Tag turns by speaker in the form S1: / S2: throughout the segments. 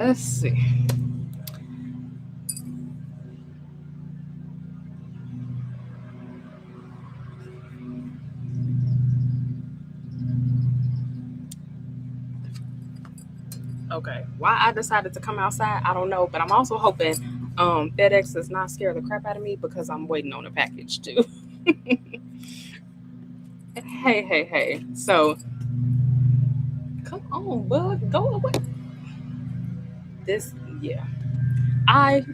S1: Let's see. Okay. Why I decided to come outside, I don't know, but I'm also hoping FedEx does not scare the crap out of me because I'm waiting on a package too. Hey. So come on, bud, go away. This, yeah. I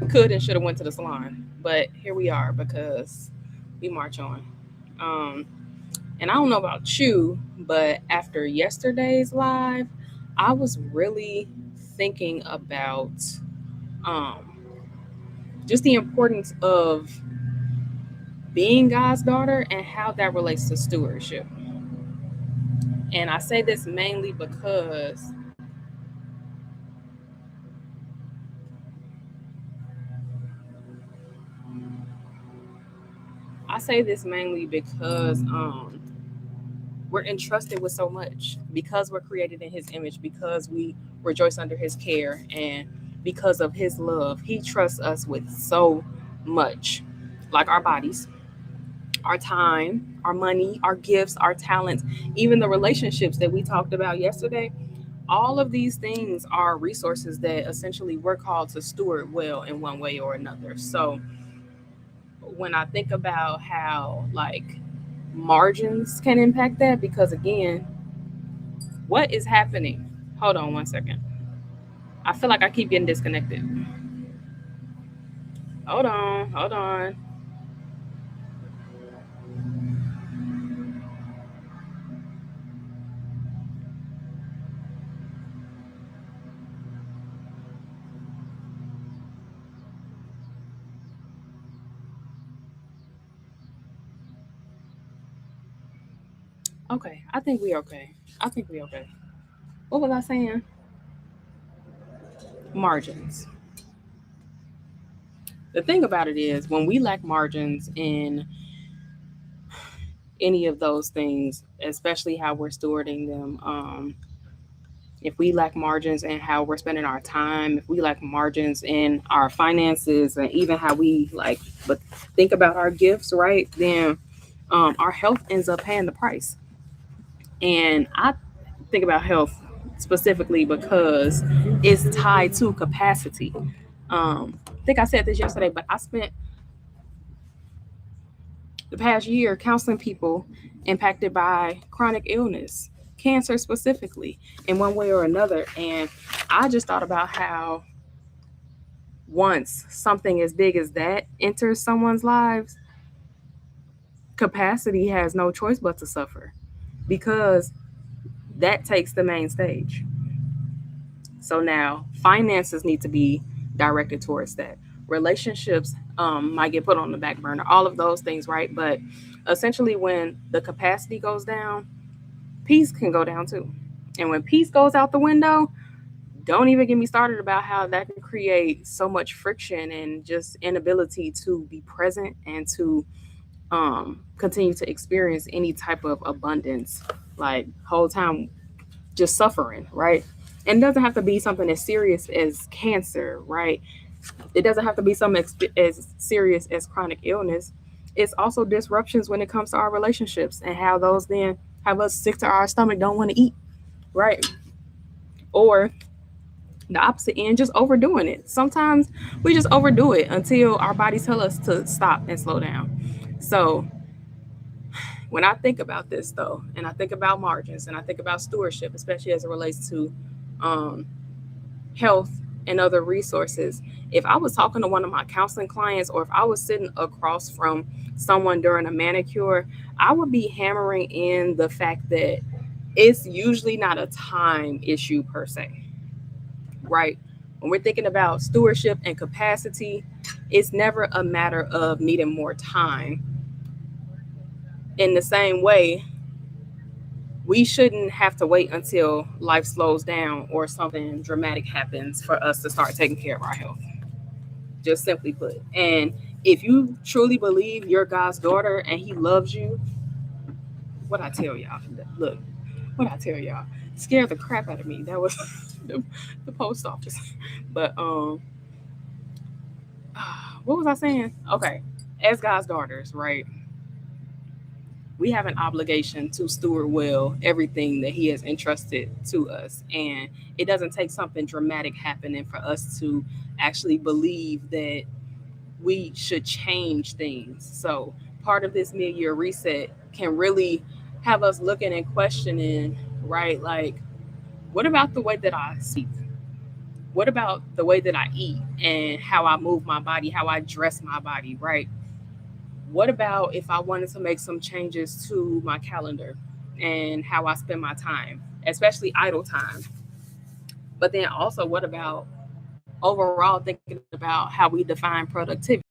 S1: could and should have went to the salon, but here we are because we march on. Um, and I don't know about you, but after yesterday's live, I was really thinking about um, just the importance of being God's daughter and how that relates to stewardship. And I say this mainly because I say this mainly because we're entrusted with so much because we're created in his image, because we rejoice under his care, and because of his love. He trusts us with so much, like our bodies, our time, our money, our gifts, our talents, even the relationships that we talked about yesterday. All of these things are resources that essentially we're called to steward well in one way or another. So when I think about how like margins can impact that, because again, what is happening? Hold on 1 second. I feel like I keep getting disconnected. Hold on. Okay, I think we okay. I think we okay. What was I saying? Margins. The thing about it is, when we lack margins in any of those things, especially how we're stewarding them, if we lack margins in how we're spending our time, if we lack margins in our finances, and even how we like, but think about our gifts, right? Then our health ends up paying the price. And I think about health specifically because it's tied to capacity. I think I said this yesterday, but I spent the past year counseling people impacted by chronic illness, cancer specifically, in one way or another. And I just thought about how once something as big as that enters someone's lives, capacity has no choice but to suffer because that takes the main stage. So now finances need to be directed towards that. Relationships might get put on the back burner, all of those things, right? But essentially, when the capacity goes down, peace can go down too. And when peace goes out the window, don't even get me started about how that can create so much friction and just inability to be present and to continue to experience any type of abundance, like whole time just suffering, right? And it doesn't have to be something as serious as cancer, right? It doesn't have to be something as serious as chronic illness. It's also disruptions when it comes to our relationships and how those then have us sick to our stomach, don't want to eat, right? Or the opposite end, just overdoing it. Sometimes we just overdo it until our bodies tell us to stop and slow down. So when I think about this though, and I think about margins and I think about stewardship, especially as it relates to um, health and other resources, if I was talking to one of my counseling clients or if I was sitting across from someone during a manicure, I would be hammering in the fact that it's usually not a time issue per se, right? When we're thinking about stewardship and capacity, it's never a matter of needing more time. In the same way, we shouldn't have to wait until life slows down or something dramatic happens for us to start taking care of our health. Just simply put. And if you truly believe you're God's daughter and He loves you, what I tell y'all, look, what I tell y'all, scared the crap out of me. That was the post office. But what was I saying? Okay, as God's daughters, right? We have an obligation to steward well everything that He has entrusted to us, and it doesn't take something dramatic happening for us to actually believe that we should change things. So part of this mid-year reset can really have us looking and questioning, right? Like, what about the way that I sleep? What about the way that I eat and how I move my body, how I dress my body, right? What about if I wanted to make some changes to my calendar and how I spend my time, especially idle time? But then also, what about overall thinking about how we define productivity?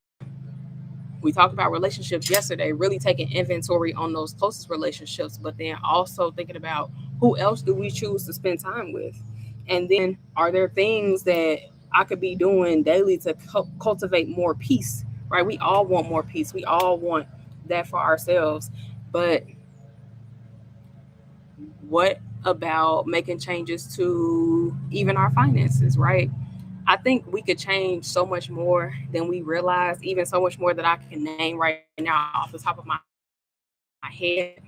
S1: We talked about relationships yesterday, really taking inventory on those closest relationships, but then also thinking about who else do we choose to spend time with? And then are there things that I could be doing daily to cultivate more peace, right? We all want more peace. We all want that for ourselves. But what about making changes to even our finances, right? I think we could change so much more than we realize, even so much more that I can name right now off the top of my head.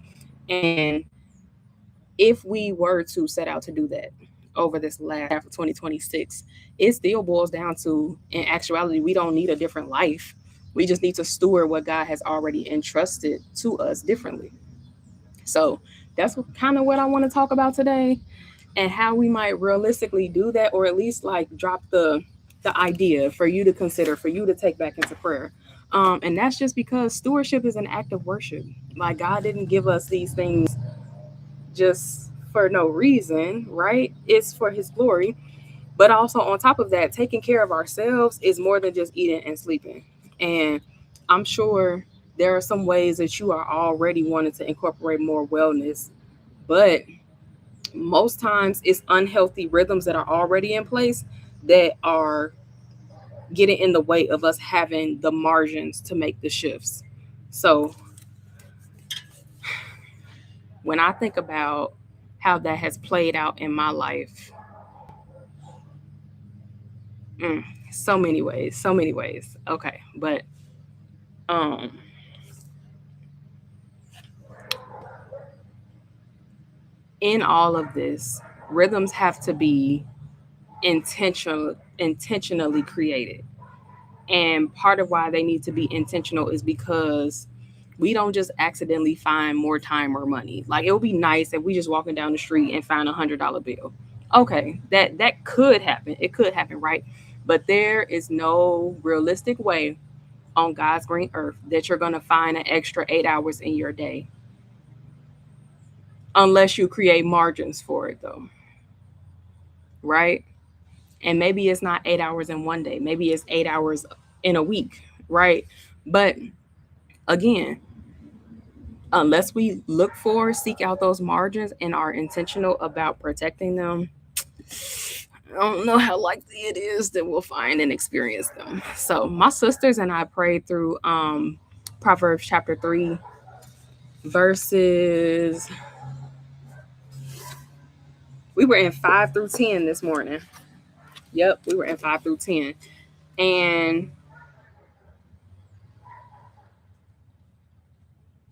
S1: And if we were to set out to do that over this last half of 2026, it still boils down to, in actuality, we don't need a different life. We just need to steward what God has already entrusted to us differently. So that's kind of what I want to talk about today, and how we might realistically do that, or at least like drop the idea for you to consider, for you to take back into prayer. And that's just because stewardship is an act of worship. Like, God didn't give us these things just for no reason, right? It's for His glory. But also, on top of that, taking care of ourselves is more than just eating and sleeping. And I'm sure there are some ways that you are already wanting to incorporate more wellness, but most times it's unhealthy rhythms that are already in place that are getting in the way of us having the margins to make the shifts. So when I think about how that has played out in my life, mm, so many ways, so many ways. Okay, but um in all of this, rhythms have to be intentionally created. And part of why they need to be intentional is because we don't just accidentally find more time or money. Like, it would be nice if we just walking down the street and find $100 bill. Okay, that could happen. It could happen, right? But there is no realistic way on God's green earth that you're gonna find an extra 8 hours in your day, unless you create margins for it, though, right? And maybe it's not 8 hours in one day. Maybe it's 8 hours in a week, right? But again, unless we look for, seek out those margins and are intentional about protecting them, I don't know how likely it is that we'll find and experience them. So my sisters and I prayed through Proverbs chapter 3, verses, we were in 5 through 10 this morning. Yep, we were in 5 through 10. And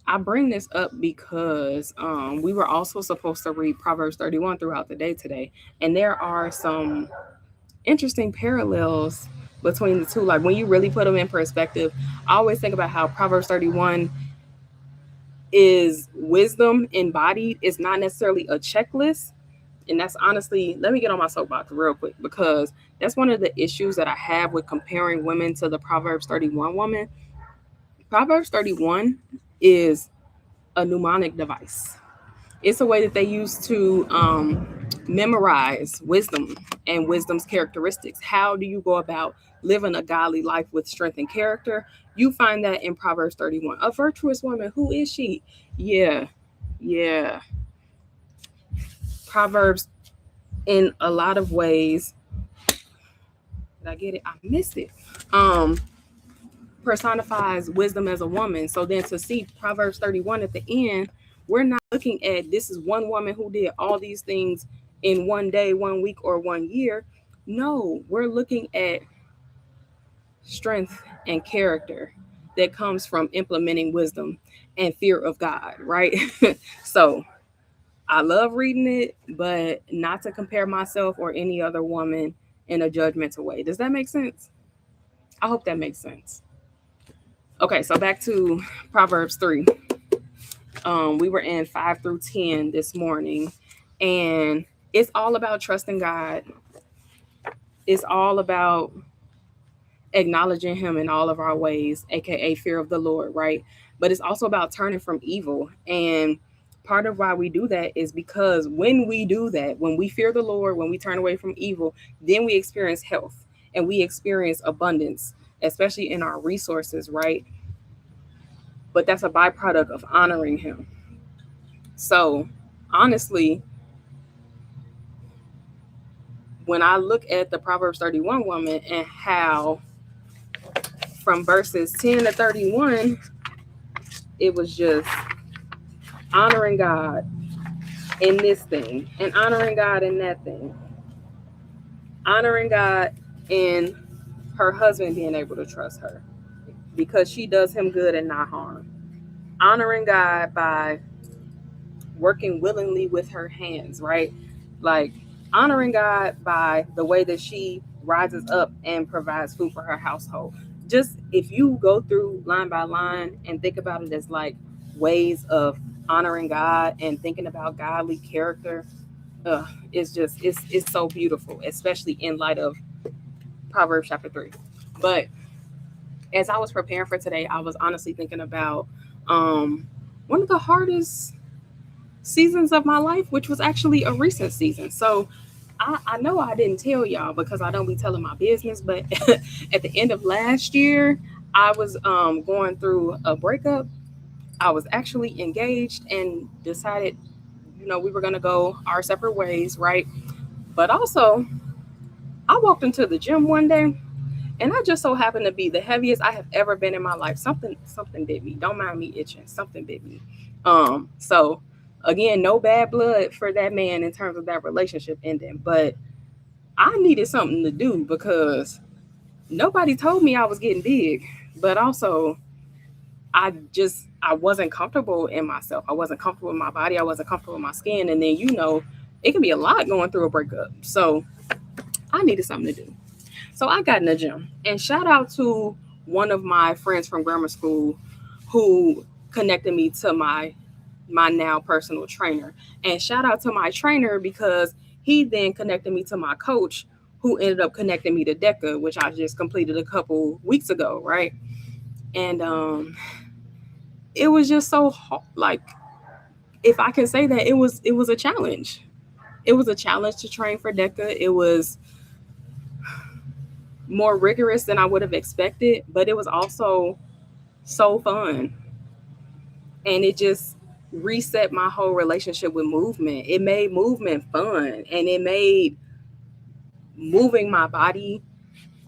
S1: I bring this up because we were also supposed to read Proverbs 31 throughout the day today. And there are some interesting parallels between the two. Like, when you really put them in perspective, I always think about how Proverbs 31 is wisdom embodied. It's not necessarily a checklist. And that's honestly, let me get on my soapbox real quick, because that's one of the issues that I have with comparing women to the Proverbs 31 woman. Proverbs 31 is a mnemonic device. It's a way that they use to memorize wisdom and wisdom's characteristics. How do you go about living a godly life with strength and character? You find that in Proverbs 31. A virtuous woman, who is she? Yeah. Proverbs, in a lot of ways, did I get it? I missed it. Personifies wisdom as a woman. So then to see Proverbs 31 at the end, we're not looking at this is one woman who did all these things in one day, 1 week, or 1 year. No, we're looking at strength and character that comes from implementing wisdom and fear of God, right? So I love reading it, but not to compare myself or any other woman in a judgmental way. Does that make sense? I hope that makes sense. Okay, so back to Proverbs 3. We were in 5 through 10 this morning, and it's all about trusting God. It's all about acknowledging Him in all of our ways, aka fear of the Lord, right? But it's also about turning from evil. And part of why we do that is because when we do that, when we fear the Lord, when we turn away from evil, then we experience health and we experience abundance, especially in our resources, right? But that's a byproduct of honoring Him. So, honestly, when I look at the Proverbs 31 woman and how from verses 10 to 31, it was just honoring God in this thing and honoring God in that thing, honoring God in her husband being able to trust her because she does him good and not harm, honoring God by working willingly with her hands, right? Like honoring God by the way that she rises up and provides food for her household. Just if you go through line by line and think about it as like ways of honoring God and thinking about godly character, it's just it's so beautiful, especially in light of Proverbs chapter 3. But as I was preparing for today, I was honestly thinking about one of the hardest seasons of my life, which was actually a recent season. So I know I didn't tell y'all because I don't be telling my business, but at the end of last year, I was going through a breakup. I was actually engaged and decided, we were going to go our separate ways, right? But also, I walked into the gym one day and I just so happened to be the heaviest I have ever been in my life. Something bit me. Don't mind me itching. Something bit me. So again, no bad blood for that man in terms of that relationship ending, but I needed something to do because nobody told me I was getting big, but also I wasn't comfortable in myself. I wasn't comfortable in my body. I wasn't comfortable in my skin. And then, it can be a lot going through a breakup. So I needed something to do. So I got in the gym, and shout out to one of my friends from grammar school who connected me to my now personal trainer. And shout out to my trainer because he then connected me to my coach who ended up connecting me to DECA, which I just completed a couple weeks ago, right? And it was just so hard, like, if I can say that, it was a challenge. It was a challenge to train for DECA. It was more rigorous than I would have expected, but it was also so fun. And it just reset my whole relationship with movement. It made movement fun, and it made moving my body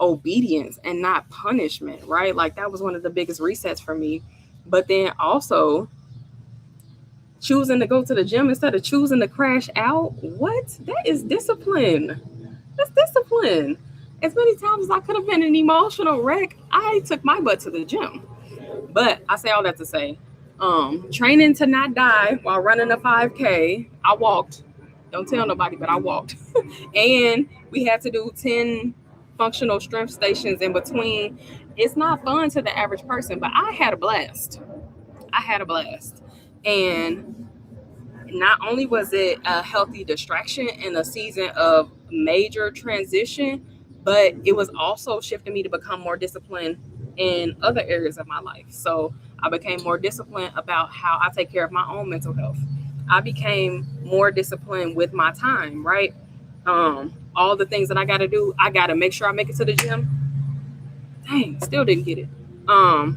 S1: obedience and not punishment, right? Like that was one of the biggest resets for me. But then also choosing to go to the gym instead of choosing to crash out. What? That is discipline. That's discipline. As many times as I could have been an emotional wreck, I took my butt to the gym. But I say all that to say, training to not die while running a 5K, I walked. Don't tell nobody, but I walked. And we had to do 10 functional strength stations in between. It's not fun to the average person, but I had a blast. I had a blast. And not only was it a healthy distraction in a season of major transition, but it was also shifting me to become more disciplined in other areas of my life. So I became more disciplined about how I take care of my own mental health. I became more disciplined with my time, right? All the things that I got to do, I got to make sure I make it to the gym. Dang, still didn't get it. I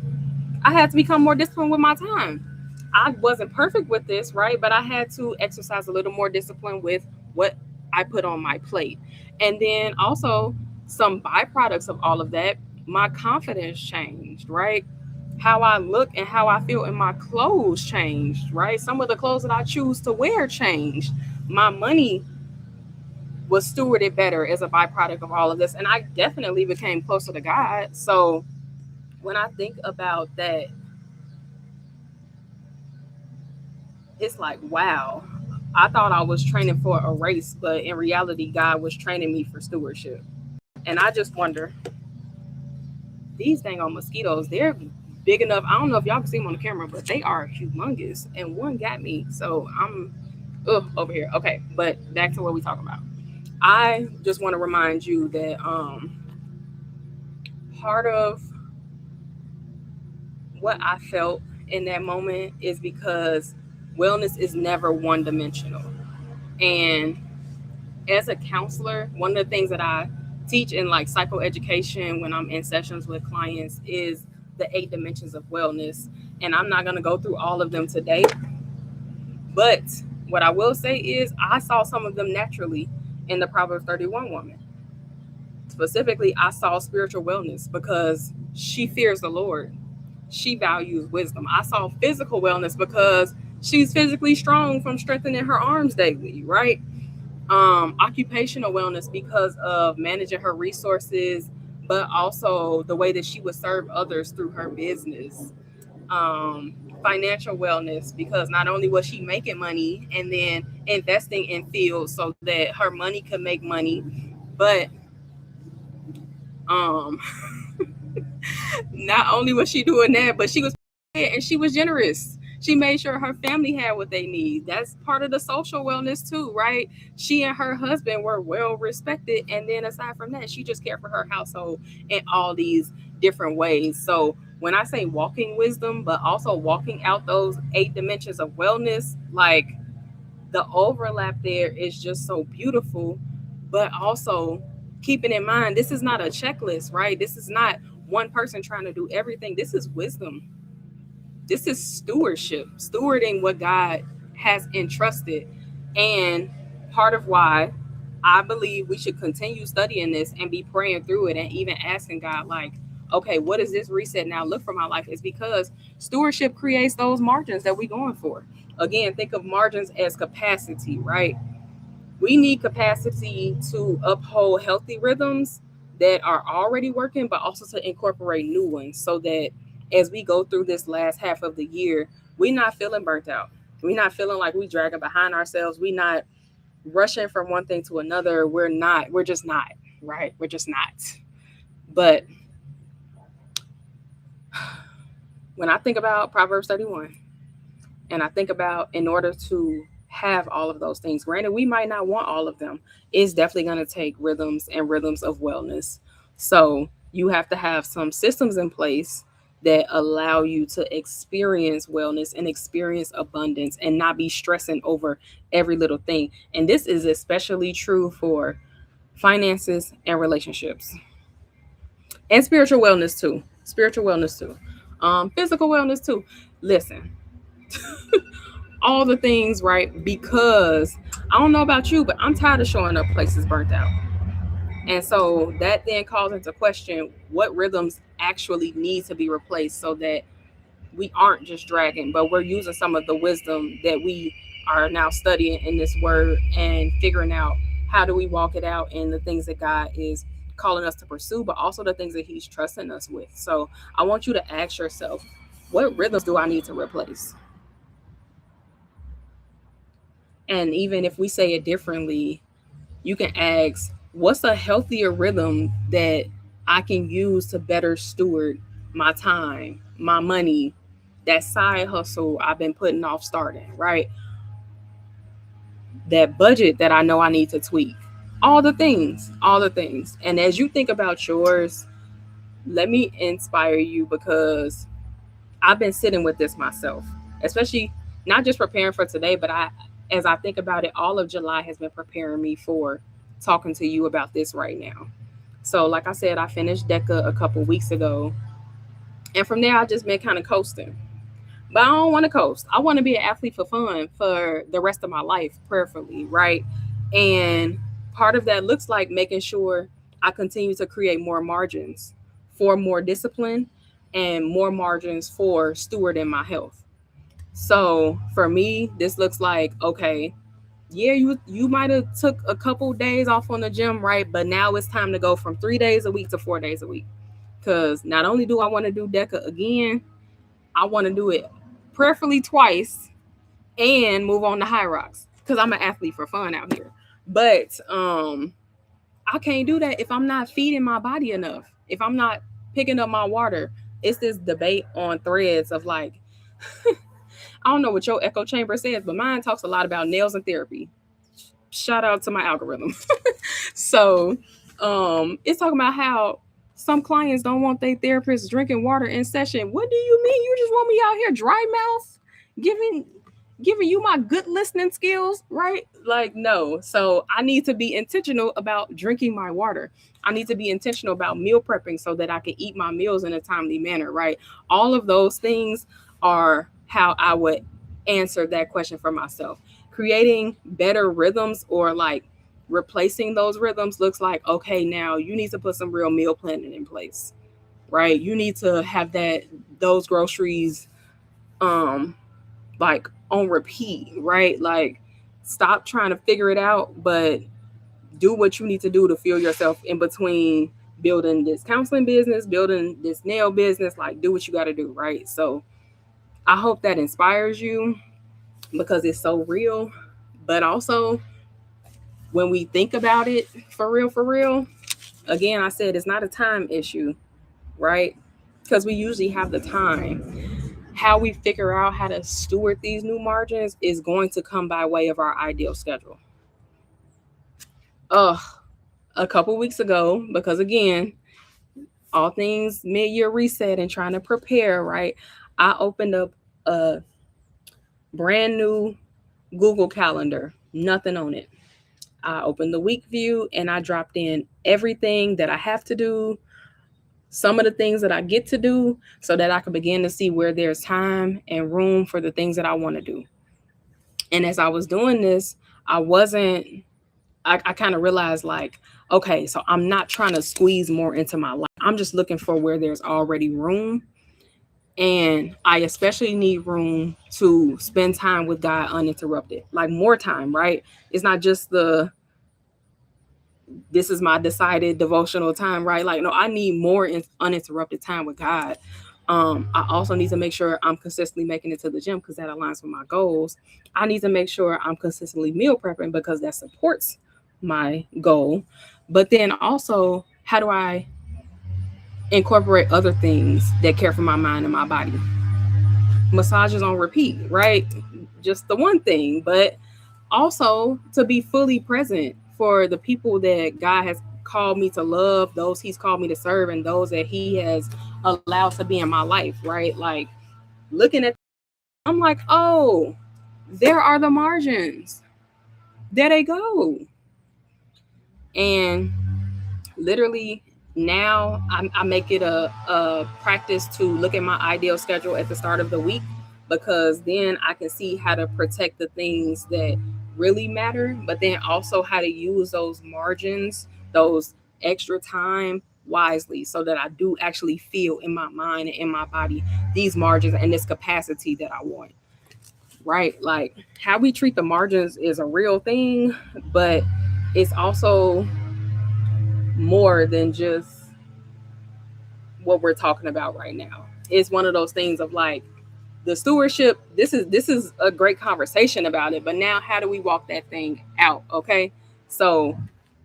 S1: had to become more disciplined with my time. I wasn't perfect with this, right? But I had to exercise a little more discipline with what I put on my plate. And then also some byproducts of all of that, my confidence changed, right? How I look and how I feel in my clothes changed, right? Some of the clothes that I choose to wear changed. My money was stewarded better as a byproduct of all of this. And I definitely became closer to God. So when I think about that, it's like, wow, I thought I was training for a race, but in reality, God was training me for stewardship. And I just wonder, these dang on mosquitoes, they're big enough. I don't know if y'all can see them on the camera, but they are humongous. And one got me. So I'm over here. Okay, but back to what we talking about. I just want to remind you that part of what I felt in that moment is because wellness is never one dimensional. And as a counselor, one of the things that I teach in like psychoeducation when I'm in sessions with clients is the 8 dimensions of wellness. And I'm not going to go through all of them today, but what I will say is I saw some of them naturally in the Proverbs 31 woman. Specifically, I saw spiritual wellness because she fears the Lord. She values wisdom. I saw physical wellness because she's physically strong from strengthening her arms daily, right? Occupational wellness because of managing her resources, but also the way that she would serve others through her business. Um, Financial wellness because not only was she making money and then investing in fields so that her money could make money, but um, not only was she doing that, but she was and she was generous. She made sure her family had what they need. That's part of the social wellness too, right? She and her husband were well respected, and then aside from that, she just cared for her household in all these different ways. So when I say walking wisdom, but also walking out those 8 dimensions of wellness, like the overlap there is just so beautiful. But also keeping in mind, this is not a checklist, right? This is not one person trying to do everything. This is wisdom. This is stewardship, stewarding what God has entrusted. And part of why I believe we should continue studying this and be praying through it and even asking God, like, okay, what does this reset now look for my life? Is because stewardship creates those margins that we're going for. Again, think of margins as capacity, right? We need capacity to uphold healthy rhythms that are already working, but also to incorporate new ones so that as we go through this last half of the year, we're not feeling burnt out. We're not feeling like we dragging behind ourselves. We're not rushing from one thing to another. We're just not, right? We're just not. But when I think about Proverbs 31, and I think about in order to have all of those things, granted, we might not want all of them, it's definitely going to take rhythms and rhythms of wellness. So you have to have some systems in place that allow you to experience wellness and experience abundance and not be stressing over every little thing. And this is especially true for finances and relationships and spiritual wellness too. Spiritual wellness too. Physical wellness too. Listen, all the things, right? Because I don't know about you, but I'm tired of showing up places burnt out. And so that then calls into question what rhythms actually need to be replaced so that we aren't just dragging, but we're using some of the wisdom that we are now studying in this word and figuring out how do we walk it out in the things that God is calling us to pursue, but also the things that He's trusting us with. So I want you to ask yourself, what rhythms do I need to replace? And even if we say it differently, you can ask, what's a healthier rhythm that I can use to better steward my time, my money, that side hustle I've been putting off starting, right? That budget that I know I need to tweak. All the things, all the things. And as you think about yours, let me inspire you because I've been sitting with this myself, especially not just preparing for today, but as I think about it, all of July has been preparing me for talking to you about this right now. So, like I said, I finished DECA a couple weeks ago, and from there, I just been kind of coasting. But I don't want to coast. I want to be an athlete for fun for the rest of my life, prayerfully, right? And part of that looks like making sure I continue to create more margins for more discipline and more margins for stewarding my health. So for me, this looks like, okay, Yeah, you might have took a couple days off on the gym, right? But now it's time to go from 3 days a week to 4 days a week. Because not only do I want to do DECA again, I want to do it preferably twice and move on to High Rocks. Because I'm an athlete for fun out here. But I can't do that if I'm not feeding my body enough. If I'm not picking up my water. It's this debate on threads of like, I don't know what your echo chamber says, but mine talks a lot about nails and therapy. Shout out to my algorithm. So it's talking about how some clients don't want their therapist drinking water in session. What do you mean? You just want me out here dry mouth giving you my good listening skills, right? Like, no. So I need to be intentional about drinking my water. I need to be intentional about meal prepping so that I can eat my meals in a timely manner, right? All of those things are how I would answer that question for myself. Creating better rhythms or like replacing those rhythms looks like, okay, now you need to put some real meal planning in place, right? You need to have those groceries um like on repeat, right? Like, stop trying to figure it out, but do what you need to do to feel yourself in between building this counseling business, building this nail business. Like, do what you got to do, right? So I hope that inspires you because it's so real. But also, when we think about it for real, again, I said it's not a time issue, right? Because we usually have the time. How we figure out how to steward these new margins is going to come by way of our ideal schedule. Ugh, a couple weeks ago, because again, all things mid-year reset and trying to prepare, right? I opened up a brand new Google Calendar, nothing on it. I opened the week view and I dropped in everything that I have to do, some of the things that I get to do, so that I can begin to see where there's time and room for the things that I want to do. And as I was doing this, I wasn't, I kind of realized like, okay, so I'm not trying to squeeze more into my life. I'm just looking for where there's already room. And I especially need room to spend time with God uninterrupted, like more time, right? It's not just this is my decided devotional time, right? Like, no, I need more uninterrupted time with God. I also need to make sure I'm consistently making it to the gym because that aligns with my goals. I need to make sure I'm consistently meal prepping because that supports my goal. But then also, how do I incorporate other things that care for my mind and my body? Massages on repeat, right? Just the one thing, but also to be fully present for the people that God has called me to love, those He's called me to serve, and those that He has allowed to be in my life, right? Like, looking at, I'm like, oh, there are the margins. There they go. And literally now I make it a practice to look at my ideal schedule at the start of the week, because then I can see how to protect the things that really matter, but then also how to use those margins, those extra time wisely, so that I do actually feel in my mind and in my body these margins and this capacity that I want. Right? Like, how we treat the margins is a real thing, but it's also more than just what we're talking about right now. It's one of those things of like the stewardship. This is a great conversation about it, but now how do we walk that thing out? Okay. So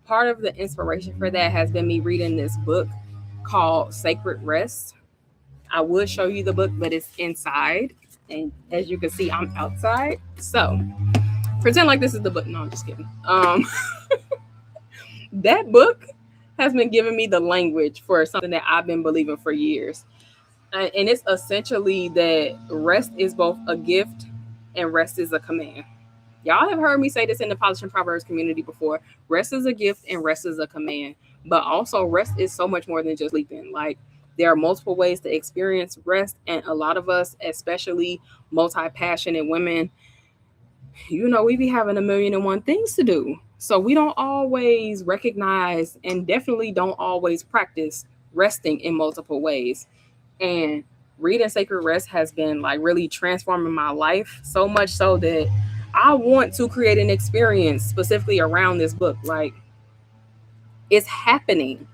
S1: part of the inspiration for that has been me reading this book called Sacred Rest. I would show you the book, but it's inside. And as you can see, I'm outside. So pretend like this is the book. No, I'm just kidding. That book has been giving me the language for something that I've been believing for years. And it's essentially that rest is both a gift and rest is a command. Y'all have heard me say this in the Polish and Proverbs community before. Rest is a gift and rest is a command. But also, rest is so much more than just sleeping. Like, there are multiple ways to experience rest. And a lot of us, especially multi-passionate women, we be having a million and one things to do. So we don't always recognize and definitely don't always practice resting in multiple ways. And reading Sacred Rest has been like really transforming my life, so much so that I want to create an experience specifically around this book. Like, it's happening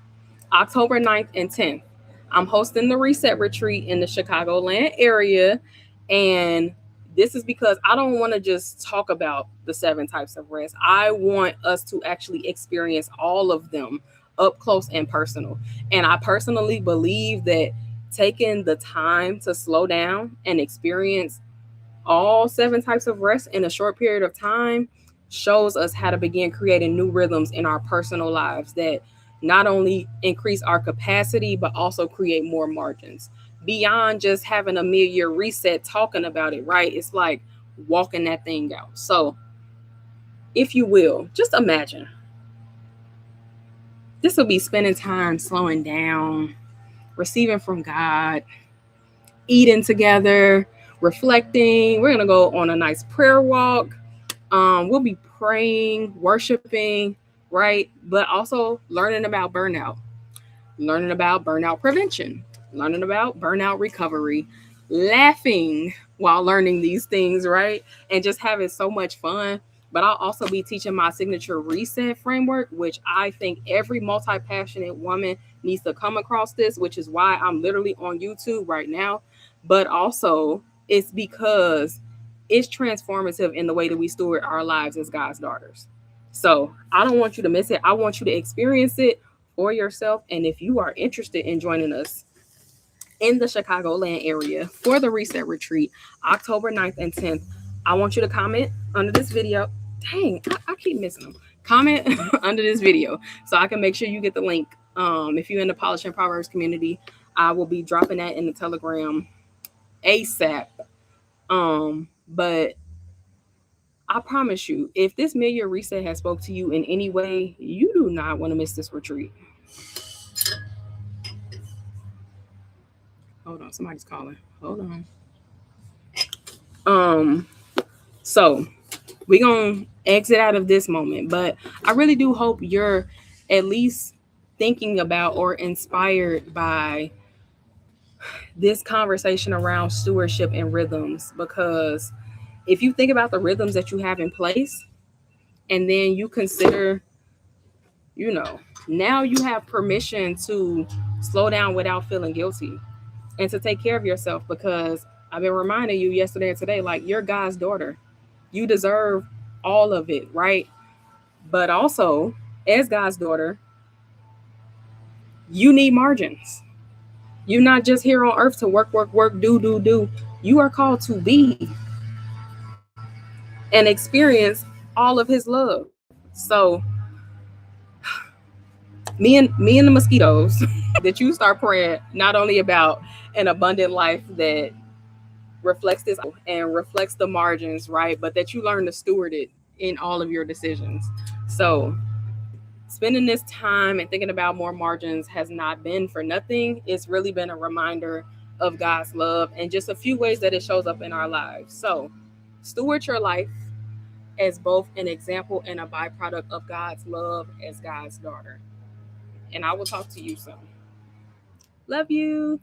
S1: October 9th and 10th. I'm hosting the Reset Retreat in the Chicagoland area. And this is because I don't want to just talk about the 7 types of rest. I want us to actually experience all of them up close and personal. And I personally believe that taking the time to slow down and experience all 7 types of rest in a short period of time shows us how to begin creating new rhythms in our personal lives that not only increase our capacity, but also create more margins beyond just having a mid-year reset talking about it, right? It's like walking that thing out. So, if you will, just imagine this will be spending time slowing down, receiving from God, eating together, reflecting. We're going to go on a nice prayer walk. We'll be praying, worshiping, right? But also learning about burnout, learning about burnout prevention, learning about burnout recovery, laughing while learning these things, right? And just having so much fun. But I'll also be teaching my signature reset framework, which I think every multi-passionate woman needs to come across this, which is why I'm literally on YouTube right now. But also, it's because it's transformative in the way that we steward our lives as God's daughters. So I don't want you to miss it. I want you to experience it for yourself. And if you are interested in joining us in the Chicagoland area for the Reset Retreat, October 9th and 10th, I want you to comment under this video. Dang, I keep missing them. Comment under this video so I can make sure you get the link. If you're in the Polish and Proverbs community, I will be dropping that in the Telegram ASAP. But I promise you, if this mid-year reset has spoke to you in any way, you do not want to miss this retreat. Hold on, somebody's calling. Hold on. So we're gonna exit out of this moment, but I really do hope you're at least thinking about or inspired by this conversation around stewardship and rhythms, because if you think about the rhythms that you have in place and then you consider, now you have permission to slow down without feeling guilty and to take care of yourself, because I've been reminding you yesterday and today, like, you're God's daughter. You deserve all of it, right? But also, as God's daughter, you need margins. You're not just here on earth to work, do. You are called to be and experience all of his love. So me and the mosquitoes that you start praying not only about an abundant life that reflects this and reflects the margins, right? But that you learn to steward it in all of your decisions. So spending this time and thinking about more margins has not been for nothing. It's really been a reminder of God's love and just a few ways that it shows up in our lives. So steward your life as both an example and a byproduct of God's love as God's daughter. And I will talk to you soon. Love you.